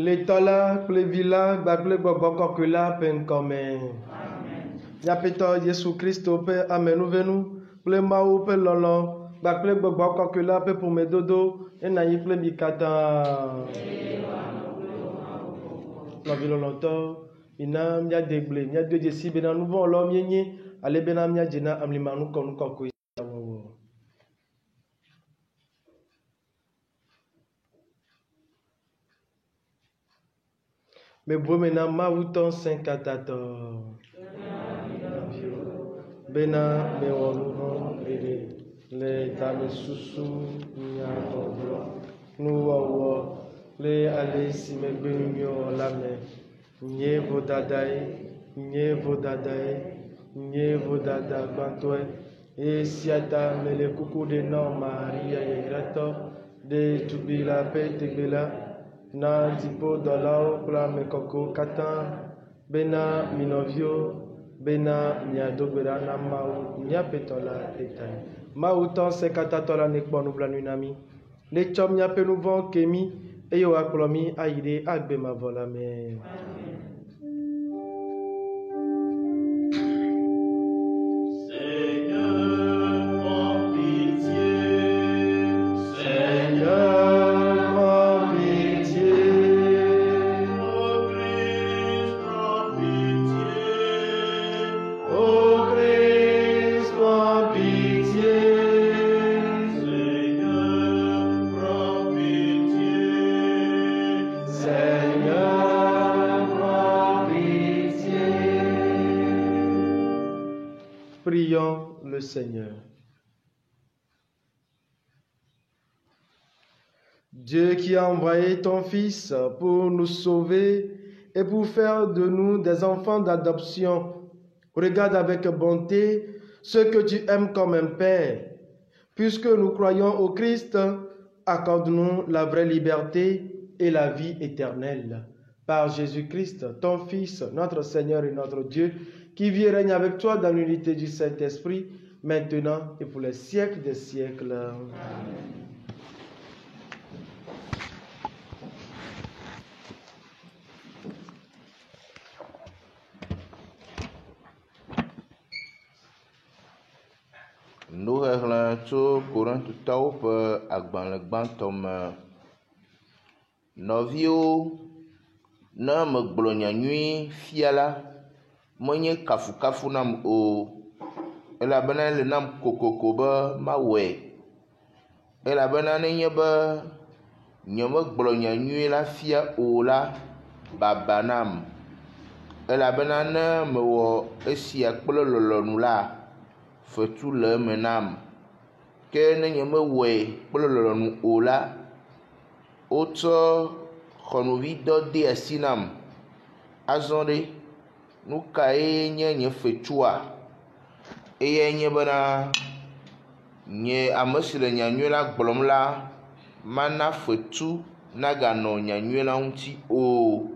L'étola, plevila, bacle bobokokula, penkome. Yapito Yesu Christo pe amenu venu, ple mau pe lolo, bacle bobokokula pe pumedodo, enayi ple mikata. Loviloloto, ina mia degle, mia de desi bena nouveau lo mienye, ale bena mia jena amlimanu konu kokoi. Mais bon maintenant ma wuton 5 bena me wonu le tame susu nya dobro nu wo le ale si me benyo la me nye vodada bantoe e siata me le kuku de no Maria ye grato de tubila pe tebela na tipo dolao pra me koko katan bena minovio bena miadogbera na mau miapetola etai mau ton se katatola nekponu blanunami ne chom miapenu von kemi eyo akplomi aide agbe ma volame. Prions le Seigneur. Dieu qui a envoyé ton Fils pour nous sauver et pour faire de nous des enfants d'adoption, regarde avec bonté ceux que tu aimes comme un Père. Puisque nous croyons au Christ, accorde-nous la vraie liberté et la vie éternelle. Par Jésus-Christ, ton Fils, notre Seigneur et notre Dieu, qui vit et règne avec toi dans l'unité du Saint-Esprit, maintenant et pour les siècles des siècles. Amen. Nous réglons tout courant tout à l'heure agban le ban tom novio na me gblonya nyui fiala monye kafu nam o elabena le nam kokoko ba mawe elabena ne nye ba nyome gblonya nyui la fia o la babanam elabena ne me wo esia kple lolonu la fetu le menam ke ne nye me we kple lolonu o la oto khonovi do de asinam azonde nukae nye fetua eye nye bena nye amesile nyanyue la gblom la mana fetu nagano nyanyue la ŋuti o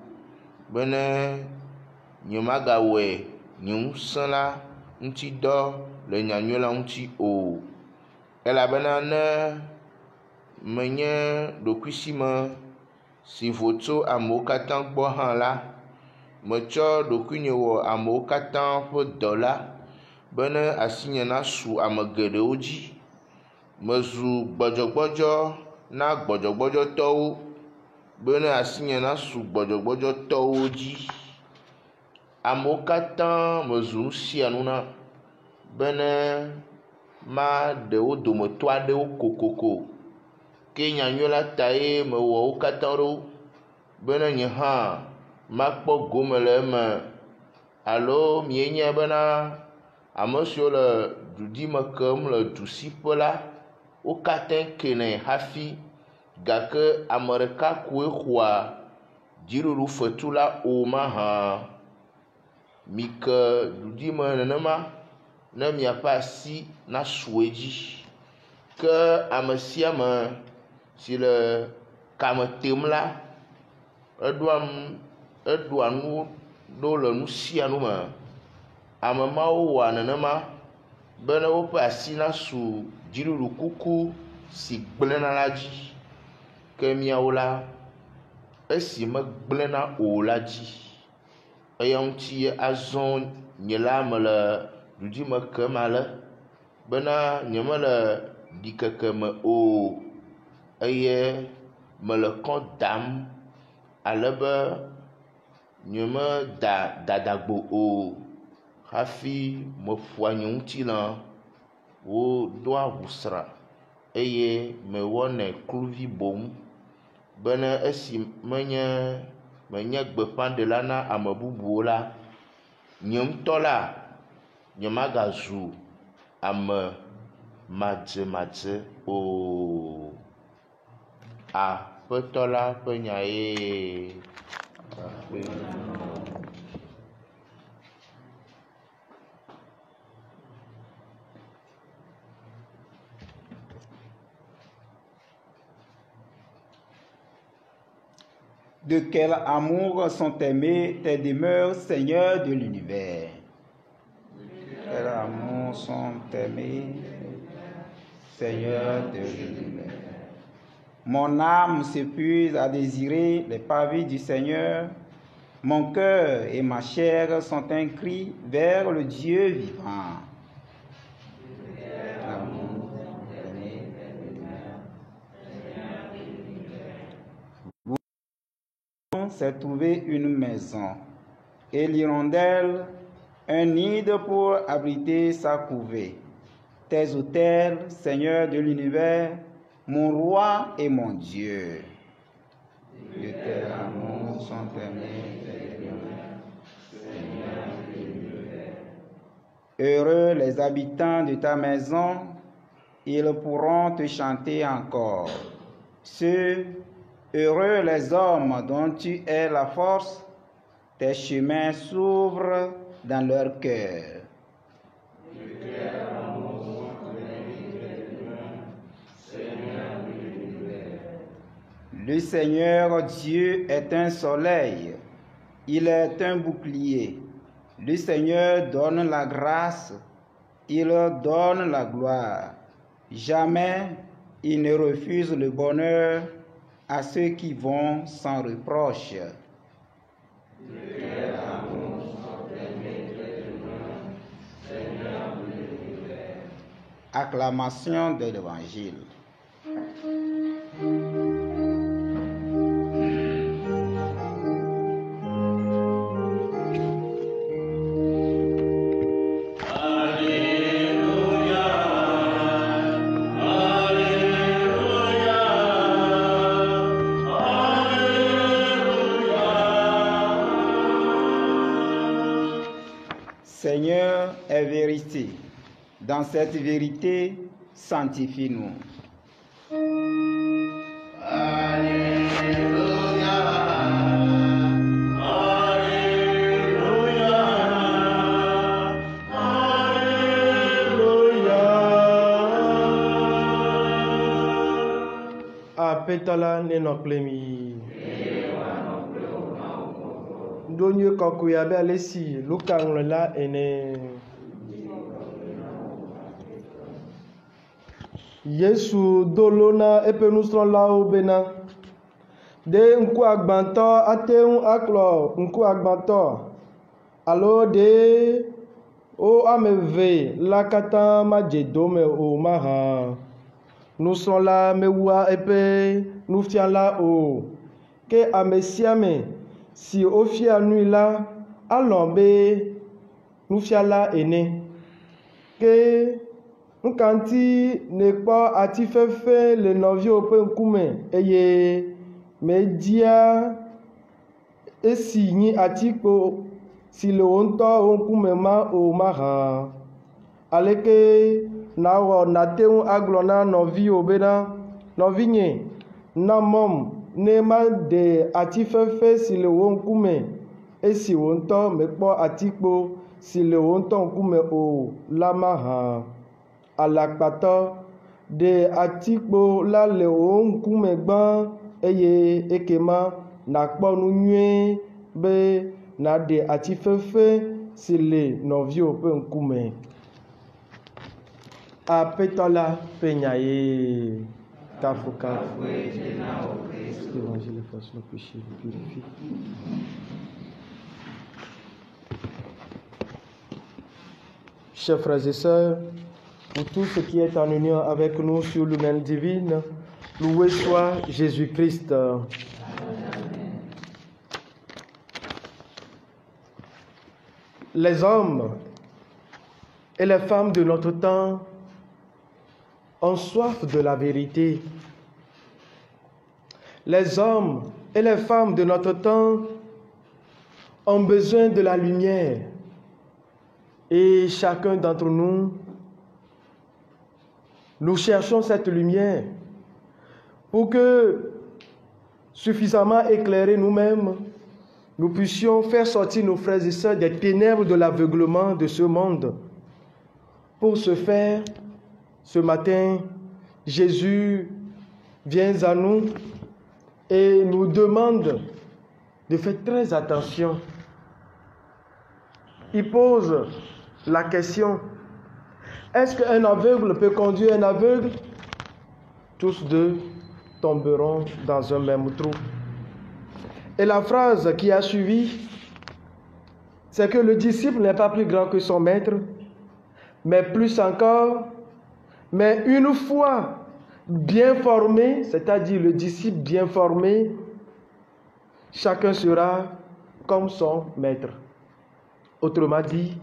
bene nye maga we nye ŋusẽ la ŋuti dɔ le nyanyue la ŋuti o elabena ne menye ɖokuisi me si vo tso amewo katã gbɔ hã la metsɔ ɖokuinye wɔ amewo katã ƒe dɔ la bene asinye nasu ame geɖewo dzi mezu gbɔdzɔgbɔdzɔ na gbɔdzɔgbɔdzɔtɔwo bene asinye nasu gbɔdzɔgbɔdzɔtɔwo dzi amewo katã mezu nu sia nu na bene ma ɖewo dometɔ aɖewo kokoko ke nyanyue la tae mewɔ wo katã ɖo bene nye hã makpɔ gome le eme alo mienye bena ame siwo le ɖuɖi me kem le dusiƒe la wo katã kenɛ hafi gake ame ɖeka koe xɔa dziɖuɖu fetu la o mahã mi ke ɖuɖi me nenema ne miaƒe asi nasu edzi ke ame sia ame si le kame tem la eɖua nu ɖo le nu sia nu me ame mawo wɔa nenema bene woƒe asi nasu dziɖuɖu kuku si gblẽna la dzi ke miawo la esi megblẽna o la dzi. Eya ŋuti azɔ nye la mele ɖuɖi me kem ale bena nyemele ɖikeke me o eye mele kɔ dam ale be nyemeda dadagbo o hafi meƒoa nye ŋutilã wodoa ʋusra eye mewɔnɛ kluvi boŋ bena esi menye gbeƒãɖela na ame bubuwo la, nye ŋutɔ la nyemagazu ame madzemadze o. Aƒetɔ la ƒe nya ye. De quel amour sont aimées tes demeures, Seigneur de l'univers. De quel amour sont aimées, Seigneur de l'univers. Mon âme s'épuise à désirer les pavés du Seigneur. Mon cœur et ma chair sont un cri vers le Dieu vivant. S'est trouvé une maison, et l'hirondelle un nid pour abriter sa couvée. Tes autels, Seigneur de l'univers, mon roi et mon Dieu. De tel amour sont aimés tes demeures, Seigneur de l'univers. Heureux les habitants de ta maison, ils pourront te chanter encore. Heureux les hommes dont tu es la force, tes chemins s'ouvrent dans leur cœur. Le Seigneur Dieu est un soleil, il est un bouclier. Le Seigneur donne la grâce, il donne la gloire. Jamais il ne refuse le bonheur à ceux qui vont sans reproche. Acclamation de l'Évangile. Seigneur est vérité. Dans cette vérité, sanctifie-nous. Alléluia. Alléluia. Alléluia. Apetala nenoklemi. Donye kokuya be alesi lukang la ene. Yesu dolona epe nusrɔ̃la wo bena de ŋkuagbãtɔ ate ŋu akplɔ ŋkuagbãtɔ alo de wo ame eve la katã madze dome o mahã. Nusrɔ̃la mewua eƒe nufiala o, ke ame sia ame si wofia nui la alɔ be nufiala ene. Ke nkanti ne kpɔ atifefe le nɔviwo ƒe ŋkume eye media esi nyi atikpo si le wo ŋutɔ wo ŋkume ma o mahã. Aleke nawɔ nate ŋu agblɔ na nɔviwo bena nɔvinye na mɔm ne maɖe atifefe si le wo ŋkume esi wo ŋutɔ mekpɔ atikpo si le wo ŋutɔ ŋkume o la mahã. Alakpatɔ ɖe atikpo la le wo ŋkume gbã eye ekema nakpɔ nu nyuie be naɖe atifefe si le nɔviwo ƒe ŋkume. Aƒetɔ la ƒe nya ye. Carrefour, l'évangile efface nos péchés, nous purifie. Chers frères et sœurs, pour tout ce qui est en union avec nous sur l'humaine divine, loué soit Jésus-Christ. Les hommes et les femmes de notre temps ont soif de la vérité. Les hommes et les femmes de notre temps ont besoin de la lumière. Et chacun d'entre nous, nous cherchons cette lumière pour que, suffisamment éclairés nous-mêmes, nous puissions faire sortir nos frères et sœurs des ténèbres de l'aveuglement de ce monde. Pour ce faire, ce matin, Jésus vient à nous et nous demande de faire très attention. Il pose la question, est-ce qu'un aveugle peut conduire un aveugle? Tous deux tomberont dans un même trou. Et la phrase qui a suivi, c'est que le disciple n'est pas plus grand que son maître, mais plus encore, mais une fois bien formé, c'est-à-dire le disciple bien formé, chacun sera comme son maître. Autrement dit,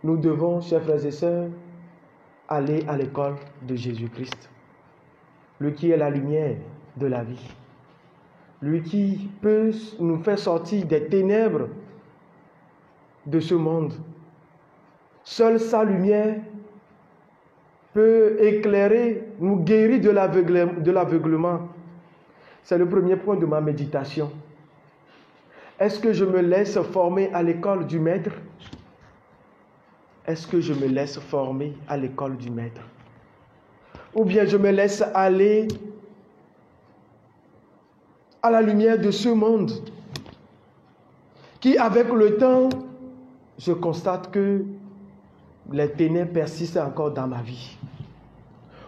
nous devons, chers frères et sœurs, aller à l'école de Jésus-Christ, lui qui est la lumière de la vie, lui qui peut nous faire sortir des ténèbres de ce monde. Seule sa lumière peut éclairer, nous guérir de l'aveuglement. C'est le premier point de ma méditation. Est-ce que je me laisse former à l'école du Maître? Est-ce que je me laisse former à l'école du Maître? Ou bien je me laisse aller à la lumière de ce monde qui, avec le temps, je constate que les ténèbres persistent encore dans ma vie.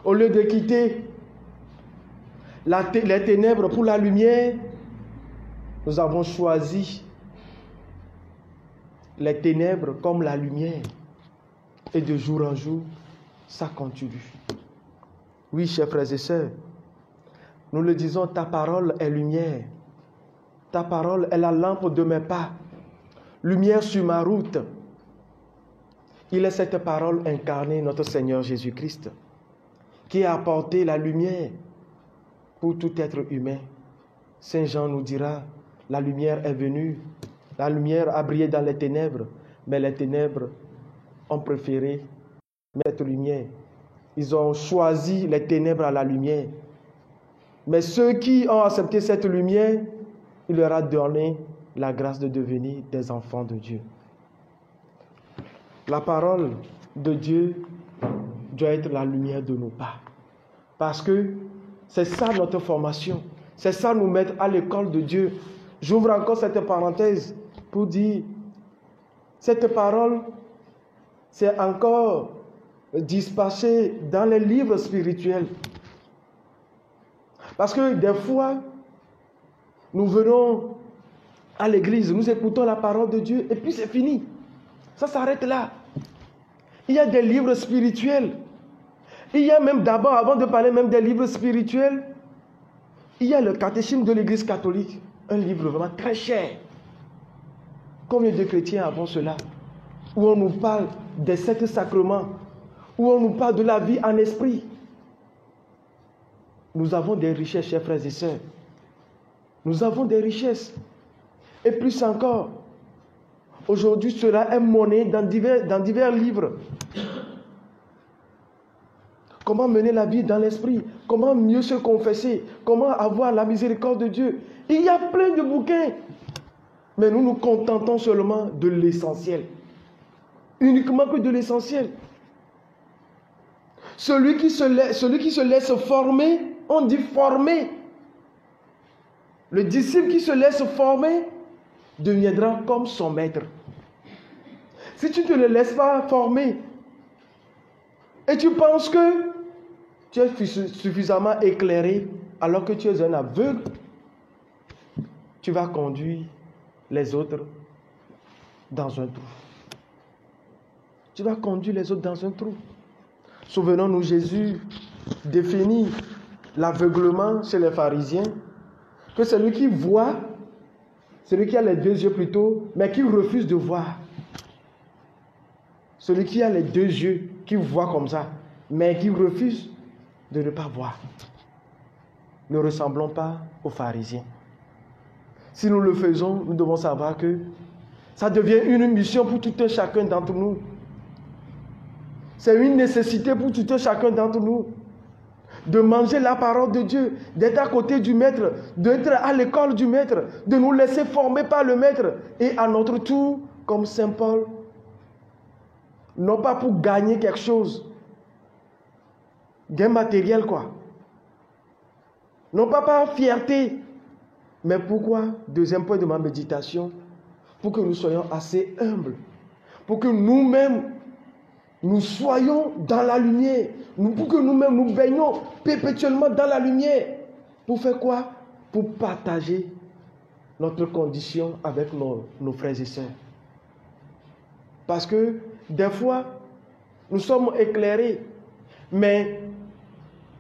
Au lieu de quitter les ténèbres pour la lumière, nous avons choisi les ténèbres comme la lumière. Et de jour en jour, ça continue. Oui, chers frères et sœurs, nous le disons, ta parole est lumière. Ta parole est la lampe de mes pas. Lumière sur ma route. Il est cette parole incarnée, notre Seigneur Jésus-Christ, qui a apporté la lumière pour tout être humain. Saint Jean nous dira, la lumière est venue, la lumière a brillé dans les ténèbres, mais les ténèbres ont préféré cette lumière. Ils ont choisi les ténèbres à la lumière. Mais ceux qui ont accepté cette lumière, il leur a donné la grâce de devenir des enfants de Dieu. La parole de Dieu doit être la lumière de nos pas. Parce que c'est ça notre formation. C'est ça nous mettre à l'école de Dieu. J'ouvre encore cette parenthèse pour dire, cette parole, c'est encore dispatché dans les livres spirituels. Parce que des fois, nous venons à l'église, nous écoutons la parole de Dieu et puis c'est fini. Ça s'arrête là. Il y a des livres spirituels. Il y a même d'abord, avant de parler même des livres spirituels, il y a le catéchisme de l'Église catholique. Un livre vraiment très cher. Combien de chrétiens avons cela? Où on nous parle des 7 sacrements, où on nous parle de la vie en esprit. Nous avons des richesses, chers frères et sœurs. Nous avons des richesses. Et plus encore, aujourd'hui, cela est monnaie dans divers livres. Comment mener la vie dans l'esprit? Comment mieux se confesser? Comment avoir la miséricorde de Dieu? Il y a plein de bouquins. Mais nous nous contentons seulement de l'essentiel. Uniquement que de l'essentiel. Celui qui se laisse former, on dit former. Le disciple qui se laisse former deviendra comme son maître. Si tu ne te laisses pas former et tu penses que tu es suffisamment éclairé alors que tu es un aveugle, tu vas conduire les autres dans un trou. Tu vas conduire les autres dans un trou. Souvenons-nous, Jésus définit l'aveuglement chez les pharisiens, que celui qui voit, celui qui a les deux yeux plutôt, mais qui refuse de voir. Celui qui a les deux yeux, qui voit comme ça, mais qui refuse de ne pas voir. Ne ressemblons pas aux pharisiens. Si nous le faisons, nous devons savoir que ça devient une mission pour tout un chacun d'entre nous. C'est une nécessité pour tout un chacun d'entre nous de manger la parole de Dieu, d'être à côté du maître, d'être à l'école du maître, de nous laisser former par le maître et à notre tour, comme Saint Paul, non pas pour gagner quelque chose, gain matériel quoi, non pas par fierté, mais pourquoi? Deuxième point de ma méditation, pour que nous soyons assez humbles, pour que nous-mêmes, nous soyons dans la lumière, pour que nous-mêmes nous baignons perpétuellement dans la lumière. Pour faire quoi? Pour partager notre condition avec nos frères et sœurs. Parce que des fois, nous sommes éclairés, mais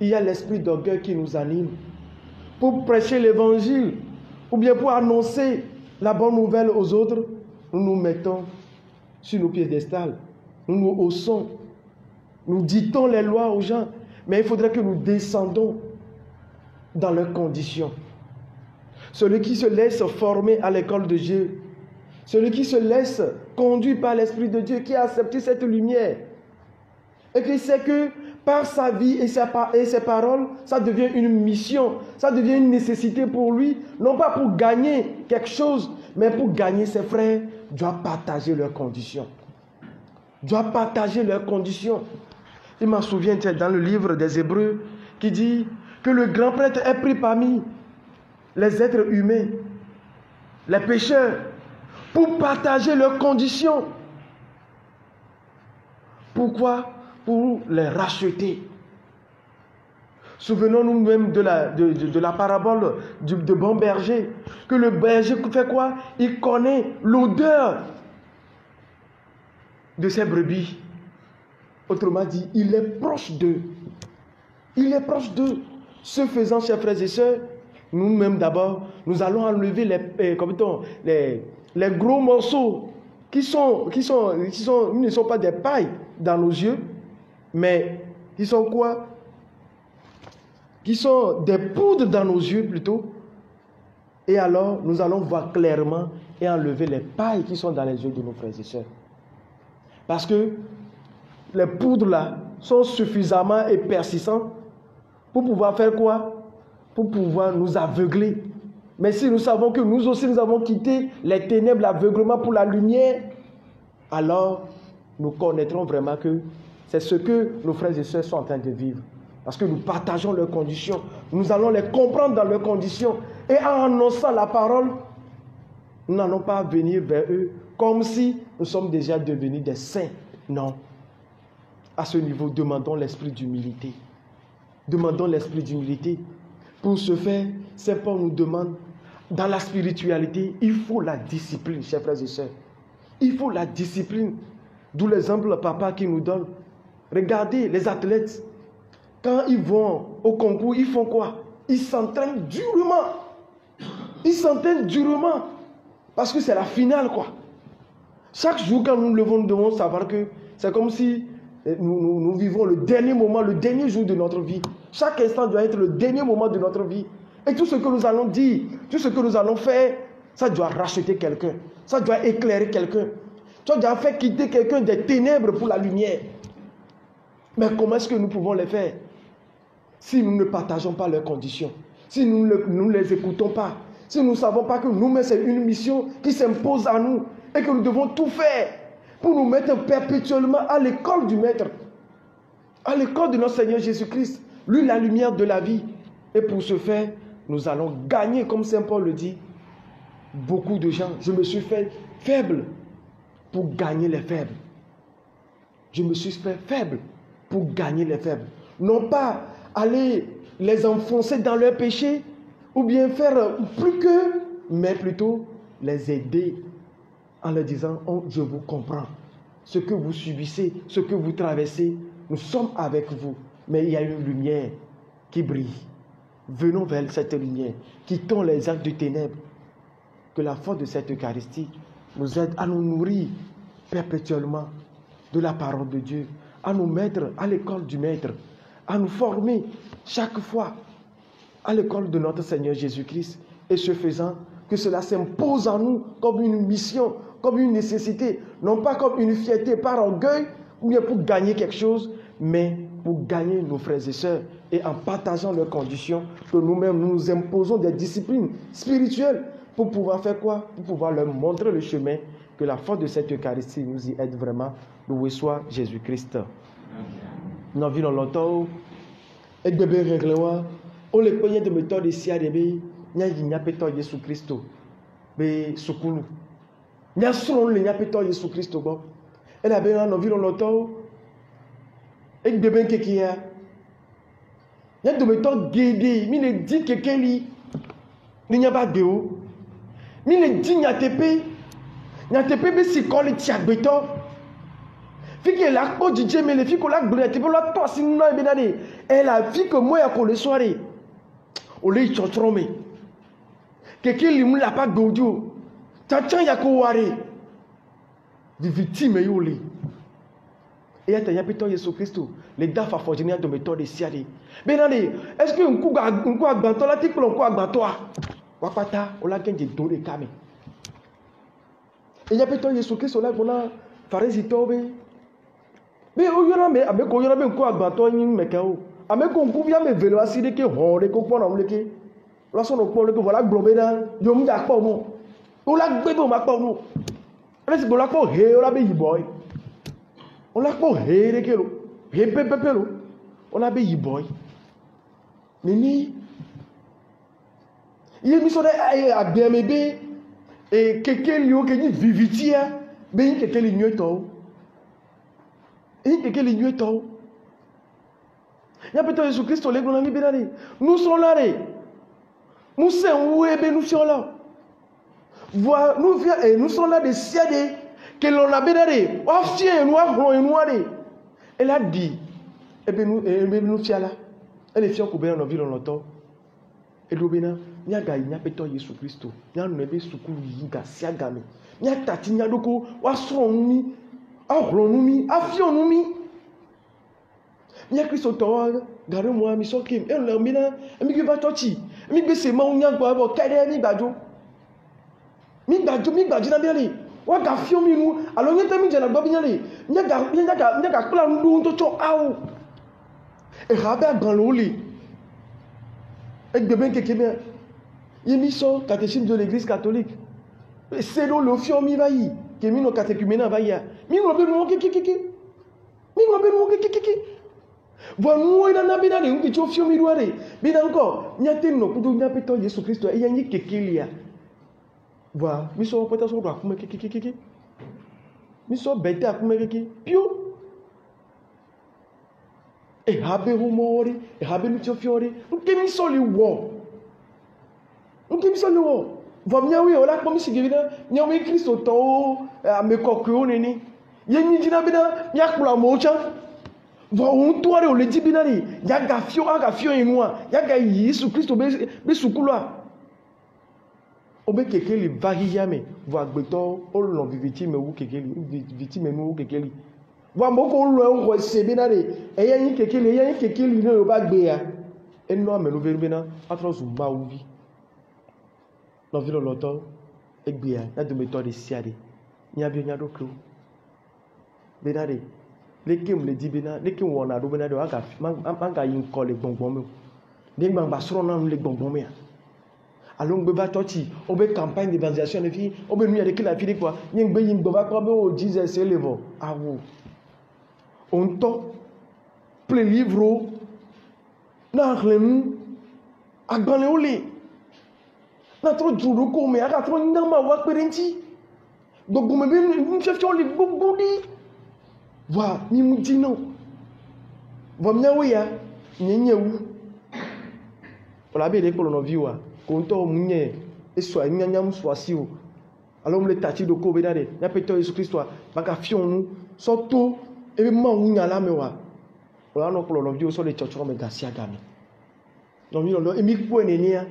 il y a l'esprit d'orgueil qui nous anime. Pour prêcher l'évangile, ou bien pour annoncer la bonne nouvelle aux autres, nous nous mettons sur nos piédestals. Nous nous haussons, nous dictons les lois aux gens, mais il faudrait que nous descendons dans leurs conditions. Celui qui se laisse former à l'école de Dieu, celui qui se laisse conduire par l'Esprit de Dieu, qui a accepté cette lumière, et qui sait que par sa vie et ses paroles, ça devient une mission, ça devient une nécessité pour lui, non pas pour gagner quelque chose, mais pour gagner ses frères, doit partager leurs conditions. Doit partager leurs conditions. Il m'en souvient dans le livre des Hébreux qui dit que le grand prêtre est pris parmi les êtres humains, les pécheurs, pour partager leurs conditions. Pourquoi? Pour les racheter. Souvenons-nous même de la parabole de bon berger, que le berger fait quoi? Il connaît l'odeur de ses brebis. Autrement dit, il est proche d'eux. Il est proche d'eux. Ce faisant, chers frères et sœurs, nous-mêmes d'abord, nous allons enlever les gros morceaux qui ne sont pas des pailles dans nos yeux, mais qui sont quoi? Qui sont des poudres dans nos yeux plutôt. Et alors, nous allons voir clairement et enlever les pailles qui sont dans les yeux de nos frères et sœurs. Parce que les poudres là sont suffisamment et persistantes pour pouvoir faire quoi? Pour pouvoir nous aveugler. Mais si nous savons que nous aussi nous avons quitté les ténèbres, l'aveuglement pour la lumière, alors nous connaîtrons vraiment que c'est ce que nos frères et sœurs sont en train de vivre. Parce que nous partageons leurs conditions. Nous allons les comprendre dans leurs conditions. Et en annonçant la parole, nous n'allons pas venir vers eux comme si nous sommes déjà devenus des saints. Non. À ce niveau, demandons l'esprit d'humilité. Demandons l'esprit d'humilité. Pour ce faire, Saint Paul nous demande, dans la spiritualité, il faut la discipline, chers frères et sœurs. Il faut la discipline. D'où l'exemple papa qui nous donne. Regardez les athlètes. Quand ils vont au concours, ils font quoi? Ils s'entraînent durement. Ils s'entraînent durement. Parce que c'est la finale, quoi. Chaque jour, quand nous nous levons, nous devons savoir que c'est comme si nous vivons le dernier moment, le dernier jour de notre vie. Chaque instant doit être le dernier moment de notre vie. Et tout ce que nous allons dire, tout ce que nous allons faire, ça doit racheter quelqu'un. Ça doit éclairer quelqu'un. Ça doit faire quitter quelqu'un des ténèbres pour la lumière. Mais comment est-ce que nous pouvons les faire? Si nous ne partageons pas leurs conditions, si nous ne les écoutons pas, si nous ne savons pas que nous-mêmes c'est une mission qui s'impose à nous et que nous devons tout faire pour nous mettre perpétuellement à l'école du Maître, à l'école de notre Seigneur Jésus-Christ, lui la lumière de la vie. Et pour ce faire, nous allons gagner, comme Saint Paul le dit, beaucoup de gens. Je me suis fait faible pour gagner les faibles. Je me suis fait faible pour gagner les faibles. Non pas aller les enfoncer dans leur péché, ou bien faire plus que, mais plutôt les aider en leur disant, oh, je vous comprends. Ce que vous subissez, ce que vous traversez, nous sommes avec vous. Mais il y a une lumière qui brille. Venons vers cette lumière. Quittons les actes de ténèbres. Que la force de cette Eucharistie nous aide à nous nourrir perpétuellement de la parole de Dieu, à nous mettre à l'école du Maître, à nous former chaque fois à l'école de notre Seigneur Jésus-Christ. Et ce faisant, que cela s'impose à nous comme une mission, comme une nécessité, non pas comme une fierté par orgueil, ou bien pour gagner quelque chose, mais pour gagner nos frères et sœurs, et en partageant leurs conditions, que nous-mêmes nous imposons des disciplines spirituelles pour pouvoir faire quoi? Pour pouvoir leur montrer le chemin, que la force de cette Eucharistie nous y aide vraiment. Loué soit Jésus-Christ. Nous vivons longtemps, et de bien régler, on les connaît de méthode ici à Débé, il n'y a pas de Jésus-Christ, mais Soukulu. Il y a son il n'y a pas de Jésus-Christ. Et là, nous vivons longtemps, et de bien qu'il y a. Il y a de méthode guédée, mais il dit que quelqu'un il n'y a pas de haut. Mais il dit qu'il y a des pays. Il y a des pays qui sont les tiagbétons. Fille qui est là, pour DJ, mais les filles qui sont là, tu peux la toi, sinon, et la fille que moi, il y a le soirée. On les chantron, quelqu'un qui ne l'a pas gaudu. T'entends, il y a quoi des victimes, il y a les. Et il y a pété Jésus-Christ. Les dames à forger de méthode ici. Mais est-ce que un coup à Gantois, là, tu peux un coup à Gantois? Wapata, on l'a gagné dans les camés. Et il y a pété Jésus-Christ, là, on a pharisito. Mais on y a mais avec on y a un coup à Gantois, il y a avec on couvre mes vélos assis de qui on les comprend dans le qui. Lorsqu'on prend le que voilà globé dans, yom da pas nous. On l'a gbé on m'a pas nous. Est-ce qu'on l'a pas hé on l'a bé boy. On l'a pas hé de kelo. Hé pépé lo. On l'a bé boy. Nini. Il est mis sur à bien bébé et quelqu'un lui qui dit vivitia, ben quelqu'un lui nuit tout. Et quelqu'un lui nuit tout. Il y a peut-être Jésus-Christ, nous sommes là. Nous sommes où et nous sommes là. Nous sommes là de siade que l'on a bénaré. Elle a dit, et bien nous sommes là. Elle est fière qu'on bénit dans la ville longtemps. Et l'obéna, il y a gagné, il y a peut-être Jésus-Christ. Il y a un bébé soukou, il y a siagame. Il y a tati, il y a doko, wasronumi, ahronumi, afionumi. Il y a Christ au temps, gardez-moi, mais sans qu'il y ait un lambina, et mi va tochi, mi baisse ma ounya quoi, bon, qu'elle mi badjo, mi badjo n'a bien allé. Wa gafio mi nous, alors il y a mi jana bien allé. Il y a plein de nous to aou. Et rabia dans l'oli. Et de bien que bien. Il mi so catéchisme de l'église catholique. C'est le fion mi va y, que mi no catéchumena va y. Mi no be no kiki. Mi no be no kiki. Voilà, nous, il y a un bina de nous qui sont fiers miroirs. Bien encore, il y a des gens qui ont pété Jésus Christ. Il y a une qui est là. Voilà, nous sommes peut-être sur la commune qui. Nous sommes bêtes à commune qui. Pio. Et habez-vous mort. Et habez-nous fioré. Nous qui sommes les rois. Nous qui sommes les rois. Voilà, bien oui, on a comme si il y a un Christ au temps. À mes coquilles, neni. Il y a une dina bina. Il y a pour la mocha. On doit aller au ledi binari. Il y a gafio et moi. Il y a Jésus Christ au soukoula. Obe quelqu'un li variyame. Voit beto on l'on victime ou quelqu'un victime nous quelqu'un. Voit moko on le c'est binari. Et il y a quelqu'un li ne va gbéa. Et nous mais nous verrons entre zumba ou vie. Dans ville longtemps et gbéa. Il y a de méthodes siade. Il y a bien d'autres. Binari. Les qui me dit bien, les qui ont a dobena de manga yin colle bonbon. Les bamba seront les bonbons. Alors, on va torti, on va campagne d'évangélisation des filles, on va nous dire que la fille quoi, yin be yin baba comme on disait c'est le vent. Ah vous. On to plein livre na remu agbale ole. Na tro djuru ko me aka tro ndama wa perenti. Gbogbo me bi ni chef cho le gbogbo di. Voilà, ni nous disons, va bien oui, nyenyewu, la belle pour nos vies konto munye eswa nyanyam swasio alors me tati do ko benade na peto Jésus Christ baka fionu soto e ma wunya la mewa ola no pour nos vies so le chocho me gasia gami no mi lo emi ku enenia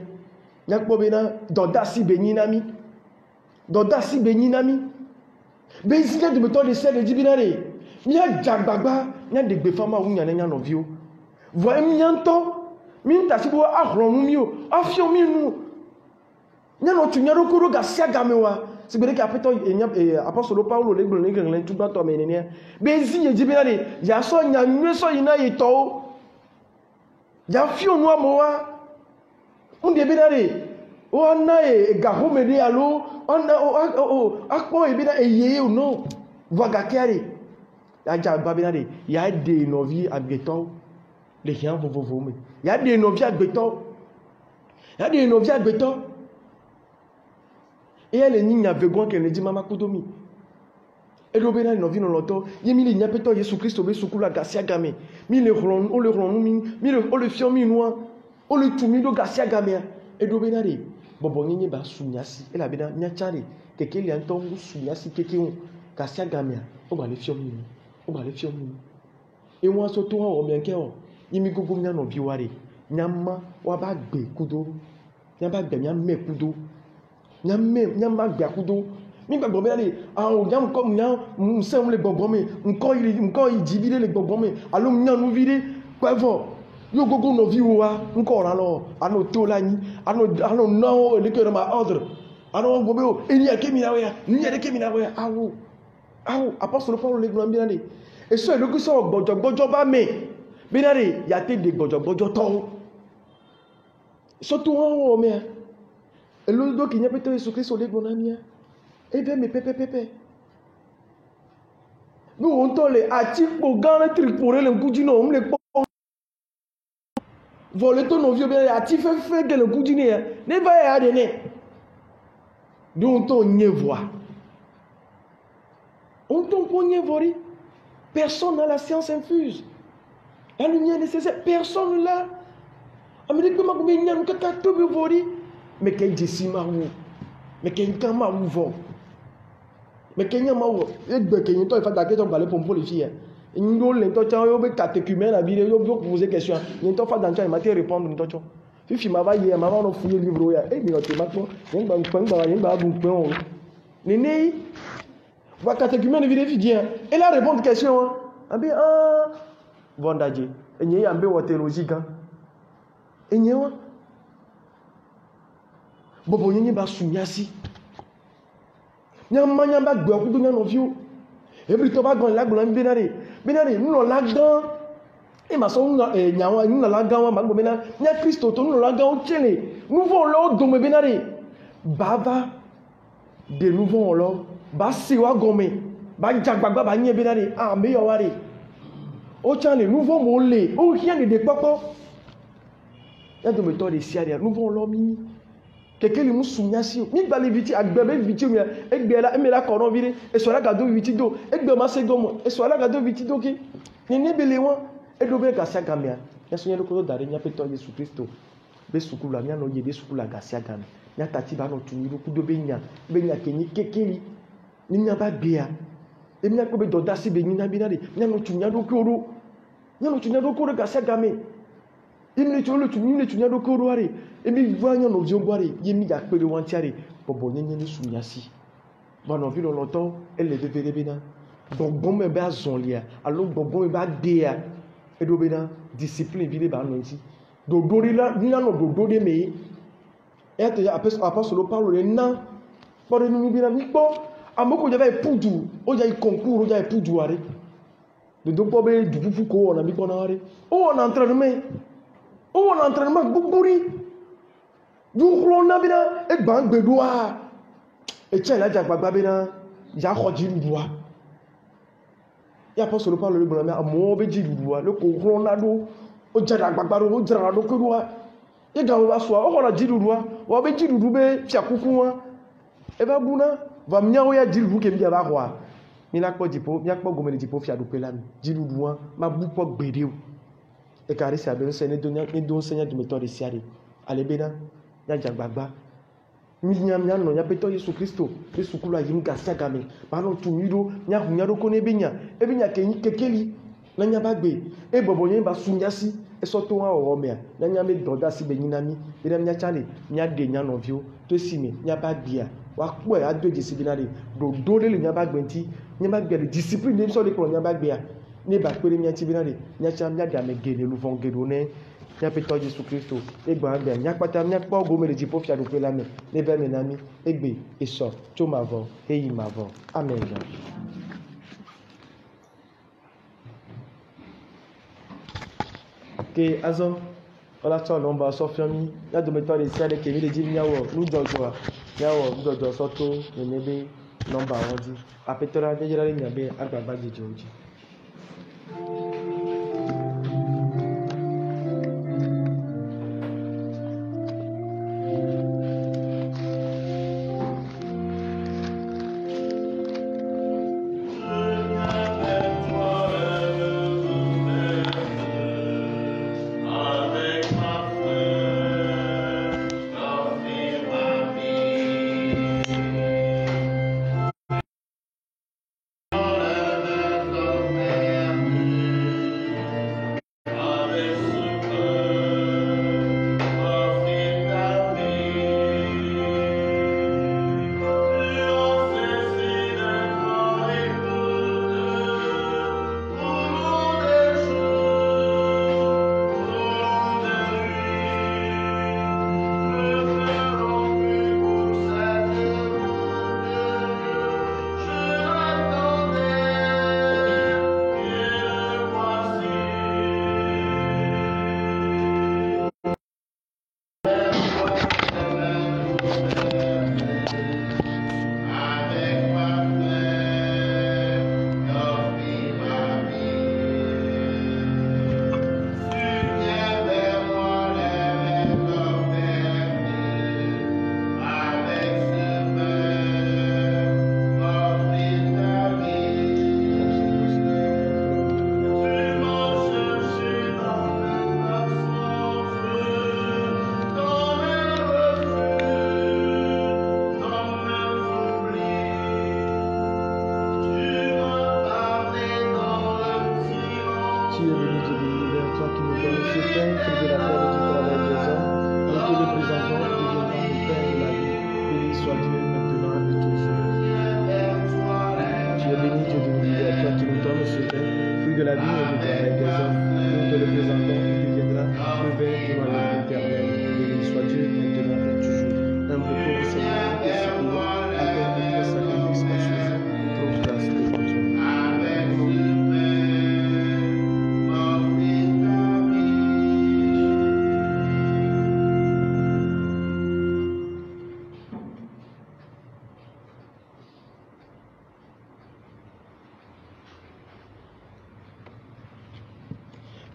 nya kpo bena dodasi benyinami bezina de meto de sel de binare mi ajagbagba nya de gbe fama wunya nya no viu voye mi nyanto mi ta si bo ahronu mi o afio mi nu nya no tunya ro kuro gasia gamewa si bere ka peto apostolo Paulo le gbon ngi ngi tuba to me ne bezina de binare ya so nya nwe so yina yito ya fio nu amowa unde binare ona ga homede alo ona akpo ebida eye no vagakere aja babinade ya de novi agbeto le yan vovovo me ya de novi agbeto et elle ni avegon qu'elle dit mama kudomi et le bena novi no loto yemi le nyapeto Jésus Christ be sukula gasia game mi le ron o le ron mi le fion mi noa o le tumi do gasia game et le benade bobo nyenye ba sunyasi et la bena nyachari keke li antongu sunyasi keke on gasia game o ba le fion mi et moi surtout on bien que yimi gogo nya no biware nyama wa ba gbe kudo nya ba gbe nya me kudo nya ba gbe kudo mi gbagbo be ale àwọn nya nko nya nse le gbogbo mi nko ijibile le gbogbo mi alo nya nu vide kwevo yo gogo no viwa nko ra lo ano to la ni ano no le ke ma ordre ano gobe o eni akemi na we ni ya de kemi na we awo apostole Paul le gbon bi na ni eso e lo ku so gbojo ba me bi na re ya te de gbojo to so tu o me e lo do ki nya peto Jésus Christ le gbon na mi e be me pepe bi won to le ati po gan tripore le kujino o le po voler ton vieux bien ati fait que le kujini ne va ya de ne donc on n'y voit on ton pogné vori personne n'a la science infuse la lumière nécessaire personne là amérique ma ko nyam ka ka to be vori mais kay disi ma wu mais kay kan ma wu vo mais kay nyama wu e gbe kay to fa da ke to balé pour les filles ndo le to cha yo be catéchumène na bi yo poser question ni to fa dan cha ma te répondre ni to cho fifi ma va ye ma va no fouiller livre ya e mi o te ma ko ni gba bu pe on ni ni va catéchumène bi de fi bien et la répondre question abi bondaje enye ya mbe wo théologie gan enye wa bobo nyi ba sunyasi nyama nyamba gbe okudu nya no viu ebi to ba gan la gbo binare nuno la gan e ma so nyawa nuno la gan wa ma gbo bina nya Kristo to nuno la gan o chele nouveau lo do me binare baba de nouveau lo ba si wa gome ba jagbagba ba nye binare me yo ware o chale nouveau mo le o rien de popo ya do me to de siaria nouveau lo mi kekeli musunyasi mi gba le viti agbebe viti mi egbe la emela koron vire e so la gado viti do egbe ma se gomo e so la gado viti do ki ni nebele won e do be gasia gamia ya so yen ko dare nya peto Jésus Christo be sukula mi ano ye be sukula gasia gamia nya tati ba no tuni ru ku do be nya kenyi kekeli ni nya ba bia e mi nya ko be dodasi be nya bi na de nya no tunya do ko ro gasia gamia imle cholo tunya do ko ro are ebi vanya no jongware yemi ga pere wantiare bobo nyenye ni sunyasi ba no vilo loto ele de verebina gbogbo me ba zonlia alo gbogbo me ba dea edo bena discipline vile ba no nti dodori la ni na no dodori me et apostole Paulo le na pore ni bina mi po amoko ja ba pudu o ja concours o ja pudu are de do po be du fufu ko na mi ko na are o na entraînement gbogbouri du rona bina e gban gbedoa e che la jagbagba bina ya khoji duwa ya apostole Paul le bonami amo be ji duwa le ko rona do o jada gbagba do o jara do ko duwa e ga wa so o hola ji duwa wa be ji dudu be fiakuku wa e ba buna va mnyawo ya ji dudu ke mi ba kwa mi la ko dipo mi akpo gomele dipo fia do pelami ji duwa ma bu po gbede o e kare se abe se ne do senya du méthode siari alebena nya jagbagba minya no nya peto Yesu Kristo Yesu kula yinga sagame balo tumido nya hunyado ko nebenya ebenya kekeli na nya bagbe e bobo yen ba sunyasi e soto wa o me na nya me doda si benyinami ire nya chale nya de nya no vio to sime nya bagbia wa po e adoje si binare do dole le nya bagbe nti nya bagbe le discipline ni so le ko nya bagbe a ni ba pere nya ti binare nya cha nya ga me gele lu von gele ne nya peto Jésus Christo egba agbe nya pata nya po go me le ji po fia do pe la me ne be me nami egbe eso to mavo eyi mavo amen. Que azon ola to lo ba so fiami ya do me to le sale ke mi le ji nyawo nu jojo nyawo jojo so to nenebe number won di apetora de jira le nyabe agbagba jeje oji.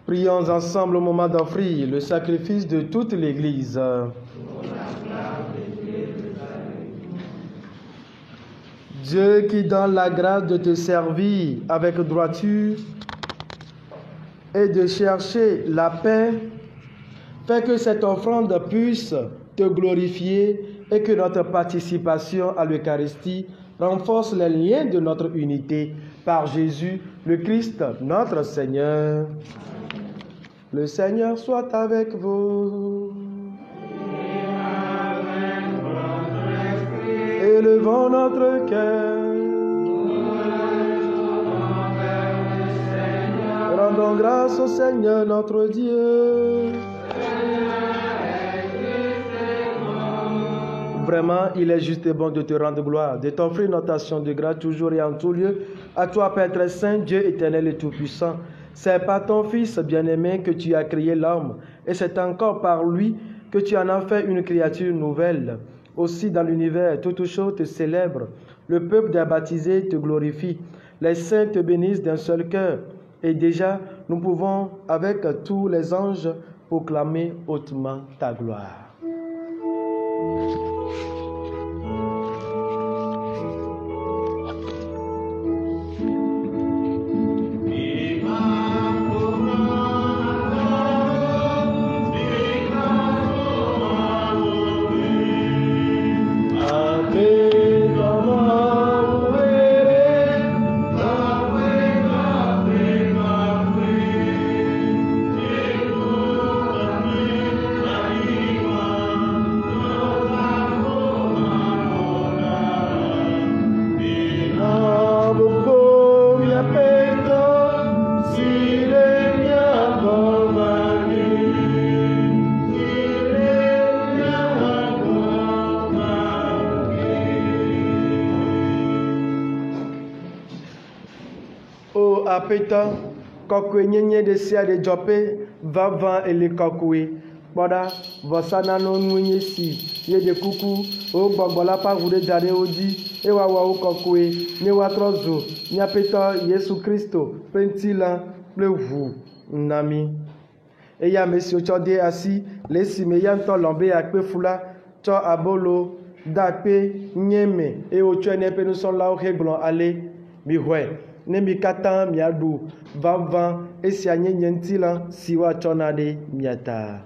Prions ensemble au moment d'offrir le sacrifice de toute l'Église. Dieu qui donne la grâce de te servir avec droiture et de chercher la paix, fais que cette offrande puisse te glorifier et que notre participation à l'Eucharistie renforce les liens de notre unité par Jésus, le Christ, notre Seigneur. Le Seigneur soit avec vous. Élevons notre cœur. Rendons grâce au Seigneur notre Dieu. Vraiment, il est juste et bon de te rendre gloire, de t'offrir notre action de grâce toujours et en tout lieu. À toi, Père très saint, Dieu éternel et tout-puissant. C'est par ton Fils bien-aimé que tu as créé l'homme, et c'est encore par lui que tu en as fait une créature nouvelle. Aussi dans l'univers, toutes choses te célèbrent. Le peuple des baptisés te glorifie. Les saints te bénissent d'un seul cœur. Et déjà, nous pouvons, avec tous les anges, proclamer hautement ta gloire. Amen. apeta kokwe nyenye de sia de jope vava ele kokwe boda vosana no nwenye si ye de kuku o gbogbola pa gude jare oji e wa o kokwe ni wa trozo ni apeta Yesu Kristo pentila plevu nami e ya mesi o chode asi lesi me ya nto lombe akpe fula cho abolo dape nyeme e o chene pe nous sont là au reglon aller mi hwe ne mi kata mi adu vava e si anyenye ntila siwa chonade miata.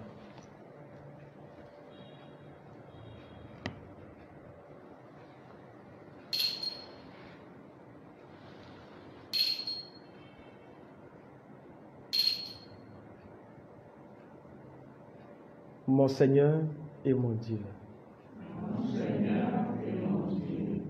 Mon Seigneur et mon Dieu. Mon Seigneur et mon Dieu.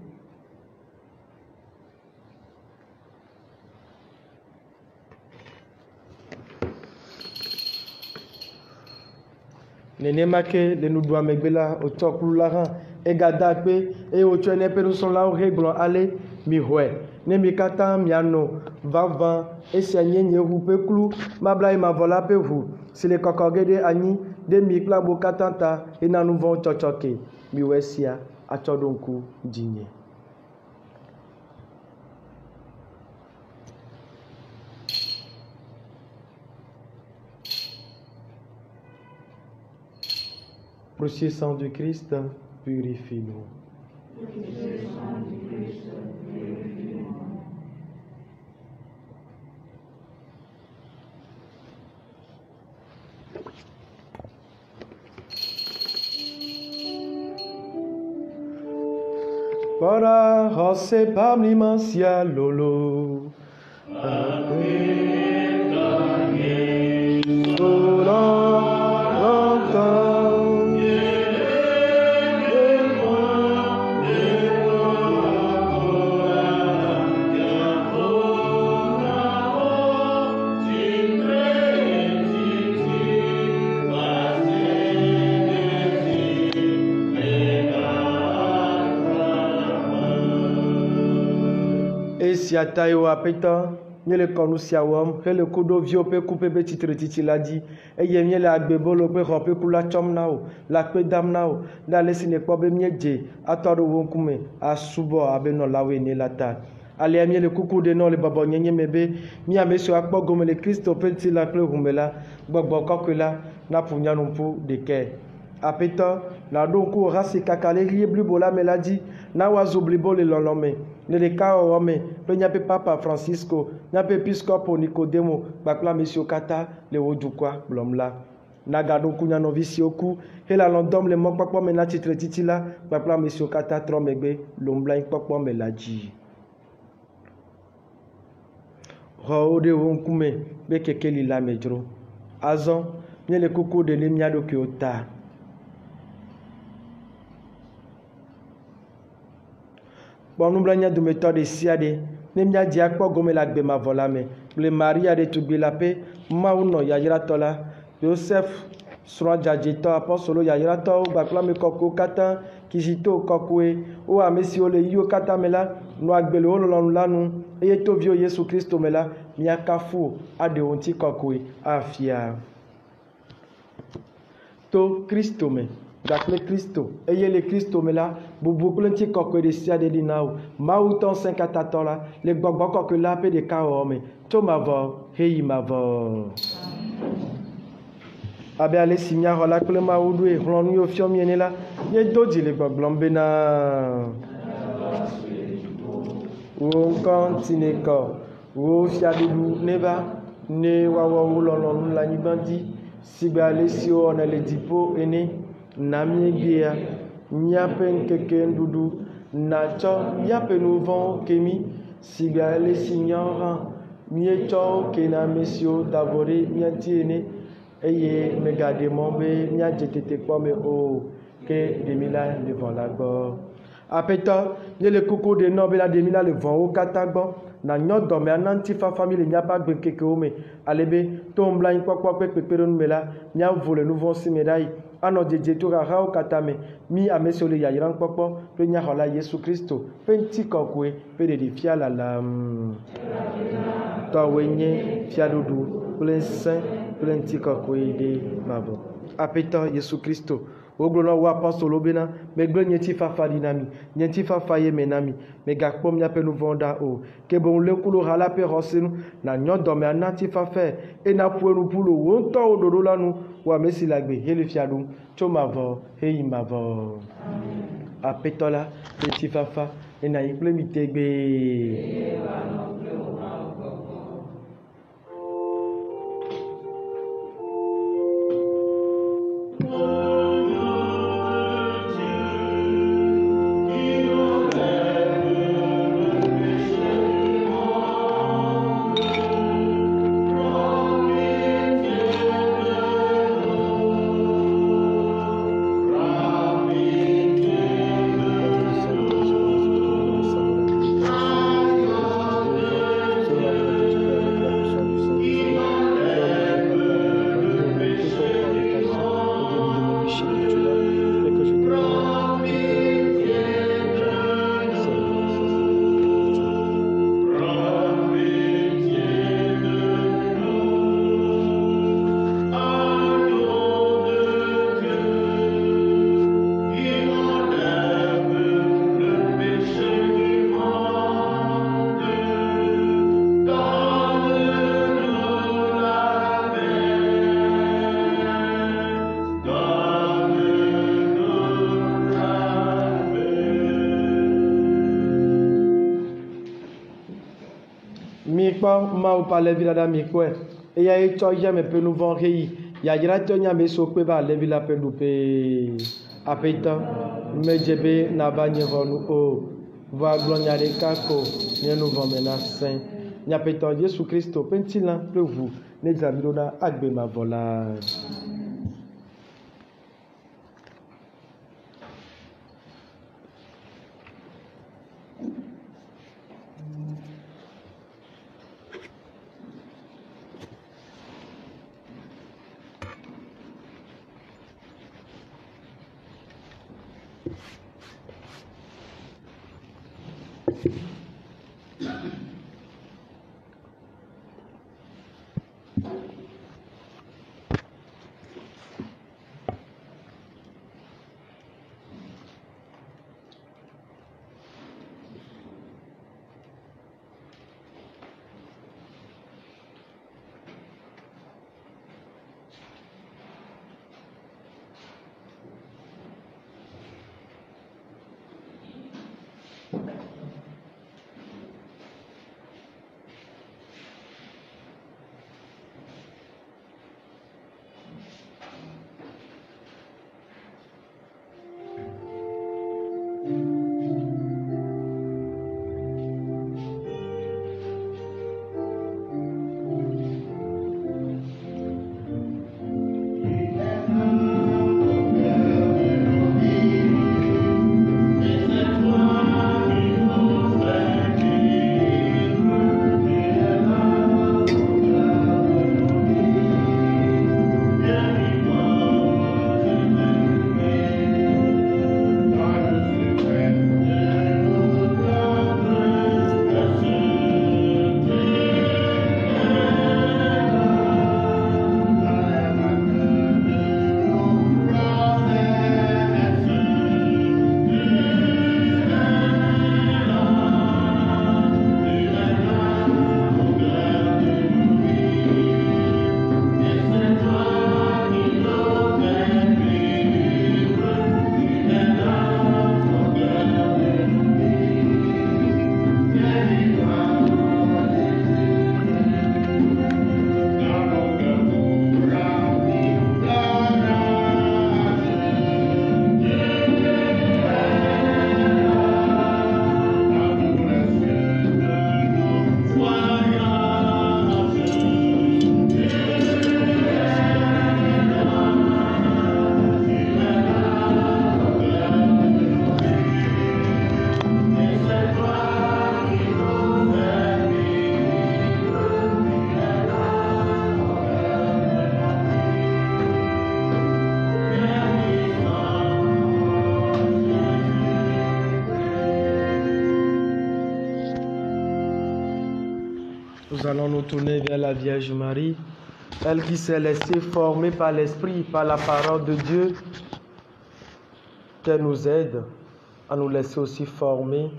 Nene make de nous doit megbela au tokulu laran e gada pe e o tuene pe nous sont là au reglon aller mi hwe ne mi kata miano vava e si anyenye hu pe klu mabla e mavola pe hu si le kokogede ani de mi kla bo katanta e na nous vont chochoke mi wesia achodonku dinye. Précieux sang du Christ, purifie-nous. Para José Pamlimancia Lolo. Siatayo apeta nyele konu siawom hele kudo vio pe coupe be titreti ladi eye miele agbebolo pe rope kula chomnao la pe damnao la lesine po be mieje atoro wonkume asubo abeno lawe ne lata ale miele kuku de no le babo nyenye mebe mi ameso akpo gomo le Kristo penti la kle humela gbogbo kokela na punya numpu de ke apeta na donku rasi kakale rie blibola meladi na wazoblibo le lolome ne de ka ome pe nya pe papa Francisco nya pe episcopo Nicodemo bakla monsieur kata le wodukwa blomla na gado kunya novisi oku hela londom le mokpokpo me na titre titila bakla monsieur kata tromegbe lombla ikpokpo me laji ro de wonkume be kekeli la medro azon nye le kuku de le miado ki ota bon nous de méthode siade ne mia dia kpo gome la gbe ma volame le Maria de tugbe la pe mauno ya yira tola Joseph sura jajito apostolo ya yira to bakla me koko kata kijito kokwe o amesi ole yo kata mela no agbele o lonu lanu eye to vio Yesu Kristo mela mia kafu ade onti kokwe afia to Kristo me dakle Kristo eye le Kristo mela bubu plenti kokwe de sia de dinao mauton 5 tola le gbogbo kokwe la pe de kaome to mavo heyi mavo abe ale simia hola kle ma udu e ronu yo fio miene la ye doji le gbogbombe na o continue ko o fiadudu neba ne wawo lolonu la nyibandi sigba ale si o na le dipo ene na miebia nyape nkeke ndudu na cho yape nouvon kemi sigba ale signora miecho ke na mesio davore miantiene eye megade mombe mia jetete pome o ke demila le vent la go apeta ne le koko de no bela demila le vent o katagbo na nyodo me ananti fa famille nya ba gbe keke o me alebe to mbla yin popo pepere nu mela nya vole nu von simedai ano jeje to ra o katame mi amesole ya yiran popo pe nya hola Yesu Kristo pe nti kokwe pe de fia la tɔwoe nye fiaɖuɖu kple ŋusẽ kple ŋutikɔkɔe ɖe mavɔ. Aƒetɔ Yesu Kristo, wogblɔ na wo apɔstolo bena megblẽ nye ŋutifafa ɖi na mi, nye ŋutifafa ye me na mi, megakpɔ míaƒe nu vɔ̃wo ɖa o, ke boŋ lé ŋku ɖo ha la ƒe xɔse nu, nànyɔ dɔme ana ŋutifafae, eye nàƒo enu ƒu le wo ŋutɔwo ɖoɖo la nu, wo ame si le agbe hele fia ɖum tso mavɔ heyi mavɔ. Aƒetɔ la ƒe ŋutifafa enanyi kple mi tegbee. Mikpɔ Mawu ƒe alẽvi la ɖe mikpɔe, eyae tsɔ yame ƒe nu vɔ̃ heyi, yayratɔ nye ame siwo kpe va alẽvi la ƒe ɖuƒe. Aƒetɔ, medze be nava nye ʋɔnu o, vɔ agblɔ nya ɖeka ko nye nu vɔ̃ me nasẽ. Nye Aƒetɔ Yesu Kristo ƒe ŋutilã kple ʋu ne dzra mi ɖo ɖa agbe mavɔ la. Amen. Nous allons nous tourner vers la Vierge Marie, elle qui s'est laissée former par l'Esprit, par la parole de Dieu, qu'elle nous aide à nous laisser aussi former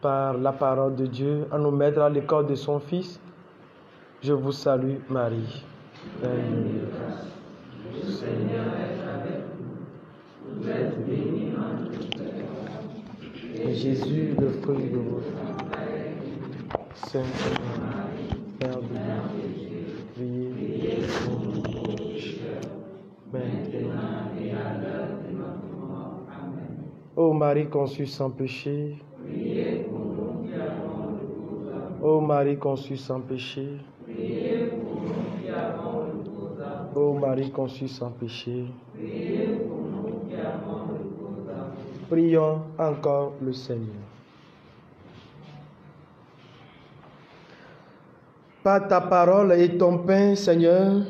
par la parole de Dieu, à nous mettre à l'école de son Fils. Je vous salue Marie. Pleine de grâce. Le Seigneur est avec vous. Vous êtes bénie entre toutes les femmes. Et Jésus, le fruit de votre Sainte Marie, Mère de Dieu, priez pour nous pécheurs, maintenant et à l'heure de notre mort. Amen. Ô Marie conçue sans péché, priez pour nous qui avons le pouvoir. Ô Marie conçue sans péché, priez pour nous qui avons le pouvoir. Ô Marie conçue sans péché, priez pour nous qui avons le pouvoir. Prions encore le Seigneur. Par ta parole et ton pain, Seigneur,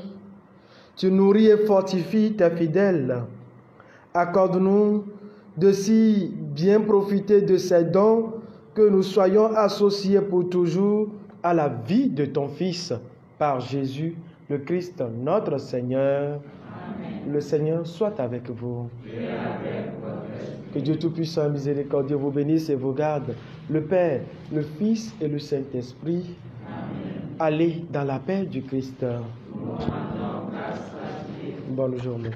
tu nourris et fortifies tes fidèles. Accorde-nous de si bien profiter de ces dons que nous soyons associés pour toujours à la vie de ton Fils, par Jésus, le Christ, notre Seigneur. Amen. Le Seigneur soit avec vous. Et avec votre esprit. Que Dieu Tout-Puissant et Miséricordieux vous bénisse et vous garde, le Père, le Fils et le Saint-Esprit. Allez dans la paix du Christ. Bonne journée.